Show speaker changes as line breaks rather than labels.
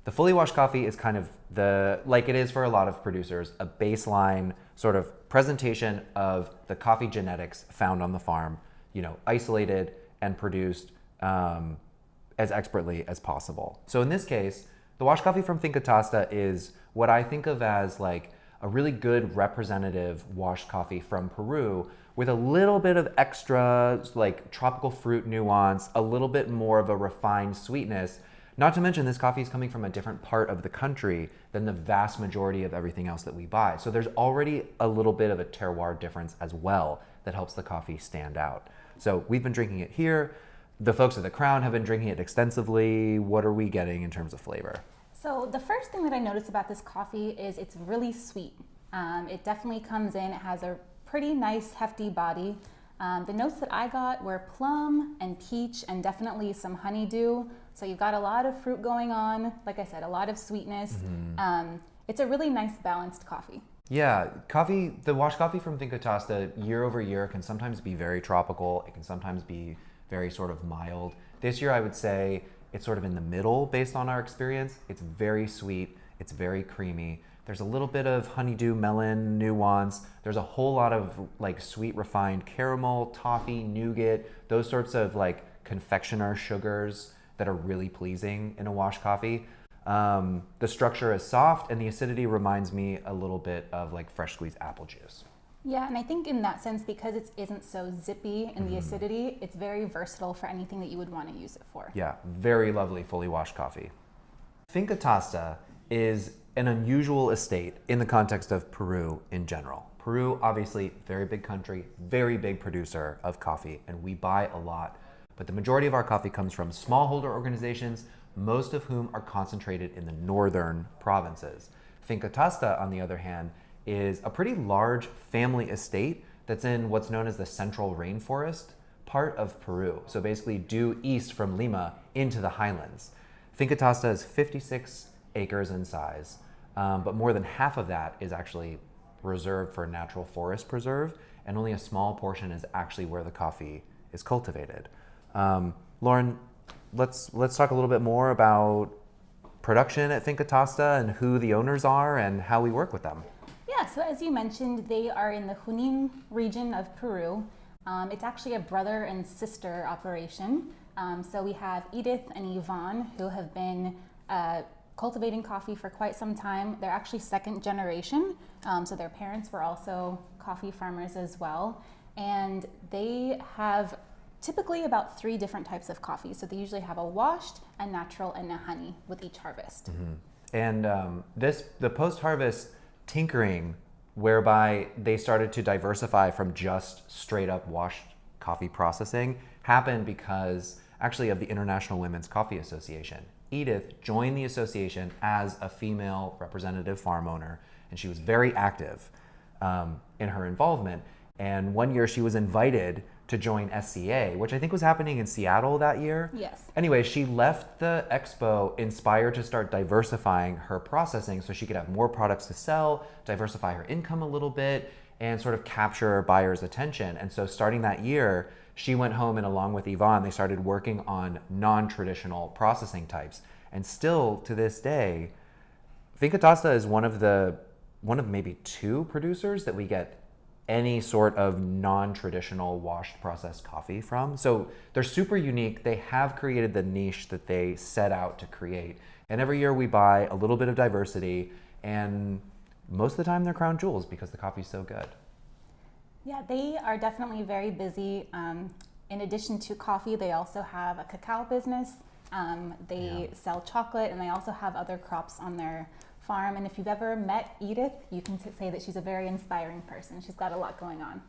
The fully washed coffee is kind of like it is for a lot of producers, a baseline sort of presentation of the coffee genetics found on the farm, isolated and produced as expertly as possible. So in this case, the washed coffee from Finca Tosta is what I think of as like a really good representative washed coffee from Peru with a little bit of extra like tropical fruit nuance, a little bit more of a refined sweetness. Not to mention this coffee is coming from a different part of the country than the vast majority of everything else that we buy. So there's already a little bit of a terroir difference as well that helps the coffee stand out. So we've been drinking it here. The folks at the Crown have been drinking it extensively. What are we getting in terms of flavor?
So the first thing that I noticed about this coffee is it's really sweet. It definitely comes in, it has a pretty nice hefty body. The notes that I got were plum and peach and definitely some honeydew. So you've got a lot of fruit going on. Like I said, a lot of sweetness. It's a really nice balanced coffee.
Yeah, the washed coffee from Finca Tosta year over year can sometimes be very tropical. It can sometimes be very sort of mild. This year I would say it's sort of in the middle based on our experience. It's very sweet, it's very creamy. There's a little bit of honeydew melon nuance. There's a whole lot of like sweet refined caramel, toffee, nougat, those sorts of like confectioner sugars that are really pleasing in a washed coffee. The structure is soft and the acidity reminds me a little bit of like fresh squeezed apple juice.
Yeah, and I think in that sense, because it isn't so zippy in the acidity, it's very versatile for anything that you would want to use it for.
Yeah, very lovely fully washed coffee. Finca Tosta is an unusual estate in the context of Peru in general. Peru, obviously, very big country, very big producer of coffee, and we buy a lot. But the majority of our coffee comes from smallholder organizations, most of whom are concentrated in the northern provinces. Finca Tosta, on the other hand, is a pretty large family estate that's in what's known as the central rainforest part of Peru. So basically due east from Lima into the highlands. Finca Tosta is 56 acres in size, but more than half of that is actually reserved for natural forest preserve, and only a small portion is actually where the coffee is cultivated. Lauren, let's talk a little bit more about production at Finca Tosta and who the owners are and how we work with them.
Yeah, so as you mentioned, they are in the Junín region of Peru. It's actually a brother and sister operation. So we have Edith and Yvonne, who have been cultivating coffee for quite some time. They're actually second generation, so their parents were also coffee farmers as well. And they have typically about 3 different types of coffee. So they usually have a washed, a natural, and a honey with each harvest.
And the post-harvest tinkering, whereby they started to diversify from just straight up washed coffee processing, happened because actually of the International Women's Coffee Association. Edith joined the association as a female representative farm owner, and she was very active in her involvement. And one year she was invited to join SCA, which I think was happening in Seattle that year.
Yes.
Anyway, she left the expo inspired to start diversifying her processing so she could have more products to sell, diversify her income a little bit, and sort of capture buyers' attention. And so starting that year, she went home and along with Yvonne, they started working on non-traditional processing types. And still to this day, Finca Tosta is one of maybe 2 producers that we get any sort of non-traditional washed processed coffee from. So they're super unique. They have created the niche that they set out to create. And every year we buy a little bit of diversity, and most of the time they're crown jewels because the coffee's so good.
Yeah, they are definitely very busy. In addition to coffee, they also have a cacao business. They sell chocolate, and they also have other crops on their farm. And if you've ever met Edith, you can say that she's a very inspiring person. She's got a lot going on.